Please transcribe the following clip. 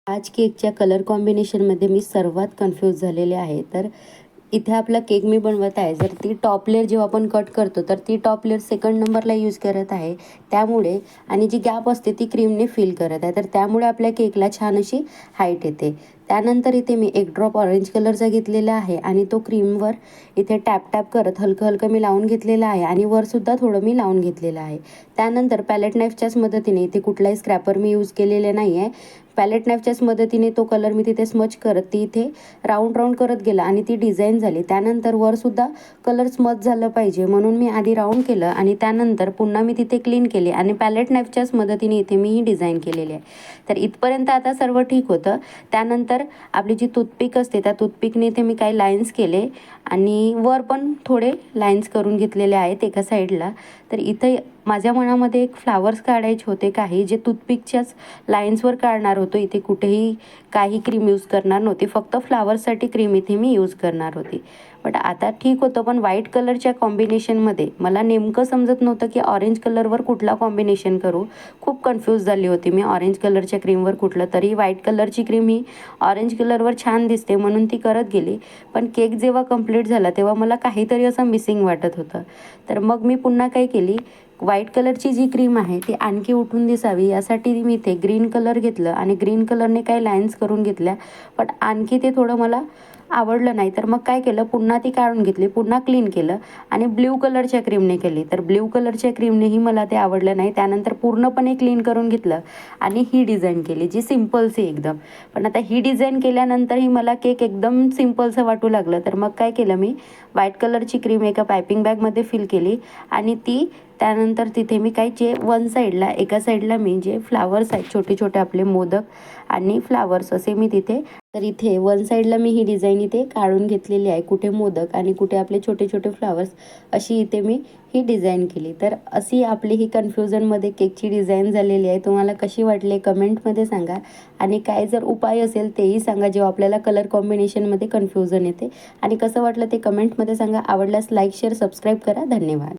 आज केकच्या कलर कॉम्बिनेशनमध्ये मी सर्वात कन्फ्यूज झालेले आहे. तर इथे आपला केक मी बनवत आहे. जर ती टॉप लेयर जेव्हा आपण कट करतो तर ती टॉप लेयर सेकंड नंबरला यूज करत आहे. त्यामुळे आणि जी गॅप असते ती क्रीमने फिल करत आहे. तर त्यामुळे आपल्या केकला छान अशी हाईट येते. त्यानंतर इथे मी एक ड्रॉप ऑरेंज कलरचा घेतलेला आहे आणि तो क्रीमवर इथे टॅप टॅप करत हलकं हलकं मी लावून घेतलेलं आहे आणि वरसुद्धा थोडं मी लावून घेतलेलं आहे. त्यानंतर पॅलेट नाईफच्याच मदतीने इथे कुठलाही स्क्रॅपर मी यूज केलेले नाही आहे. पॅलेट नाईफच्याच मदतीने तो कलर मी तिथे स्मच करत ती इथे राऊंड राऊंड करत गेला आणि ती डिझाईन झाली. त्यानंतर वरसुद्धा कलर स्मच झालं पाहिजे म्हणून मी आधी राऊंड केलं आणि त्यानंतर पुन्हा मी तिथे क्लीन केले आणि पॅलेट नाईफच्याच मदतीने इथे मी ही डिझाईन केलेली आहे. तर इथपर्यंत आता सर्व ठीक होतं. त्यानंतर आपली जी टूथपिक असते त्या टूथपिकने इथे मी काही लाईन्स केले आणि वर पण थोडे लाईन्स करून घेतलेले आहेत एका साईडला. तर इथे माझ्या मनामध्ये एक फ्लावर्स काढायचे होते काही जे टूथपिकच्याच लाईन्सवर काढणार होतो. इथे कुठेही काही क्रीम यूज करणार नव्हती, फक्त फ्लावर्ससाठी क्रीम इथे मी यूज करणार होती. बट आता ठीक होतं. पण व्हाईट कलरच्या कॉम्बिनेशनमध्ये मला नेमकं समजत नव्हतं की ऑरेंज कलरवर कुठला कॉम्बिनेशन करू. खूप कन्फ्यूज झाली होती मी ऑरेंज कलरच्या क्रीमवर कुठलं. तरी व्हाईट कलरची क्रीम ही ऑरेंज कलरवर छान दिसते म्हणून ती करत गेली. पण केक जेव्हा कंप्लीट झाला तेव्हा मला काहीतरी असं मिसिंग वाटत होतं. तर मग मी पुन्हा काय केली, व्हाईट कलरची जी क्रीम आहे ती आणखी उठून दिसावी यासाठी मी इथे ग्रीन कलर घेतलं आणि ग्रीन कलरने काही लाईन्स करून घेतल्या. बट आणखी ते थोडं मला आवडलं नाही. तर मग काय केलं, पुन्हा ती काढून घेतली, पुन्हा क्लीन केलं आणि ब्ल्यू कलरच्या क्रीमने केली. तर ब्ल्यू कलरच्या क्रीमनेही मला ते आवडलं नाही. त्यानंतर पूर्णपणे क्लीन करून घेतलं आणि ही डिझाईन केली जी सिम्पलची एकदम. पण आता ही डिझाईन केल्यानंतरही मला केक एकदम सिम्पलचं वाटू लागलं. तर मग काय केलं, मी व्हाईट कलरची क्रीम एका पायपिंग बॅगमध्ये फिल केली आणि ती त्यानंतर तिथे मी काही जे वन साईडला एका साईडला मी जे फ्लावर्स आहेत छोटे छोटे आपले मोदक आणि फ्लावर्स असे मी तिथे, तर इथे वन साईडला मी ही डिझाईन इथे काढून घेतलेली आहे. कुठे मोदक आणि कुठे आपले छोटे छोटे फ्लावर्स अशी इथे मी ही डिझाईन केली. तर अशी आपली ही कन्फ्युजनमध्ये केकची डिझाईन झालेली आहे. तुम्हाला कशी वाटली कमेंटमध्ये सांगा आणि काय जर उपाय असेल तेही सांगा जेव्हा आपल्याला कलर कॉम्बिनेशनमध्ये कन्फ्युजन येते. आणि कसं वाटलं ते कमेंटमध्ये सांगा. आवडल्यास लाईक शेअर सबस्क्राईब करा. धन्यवाद.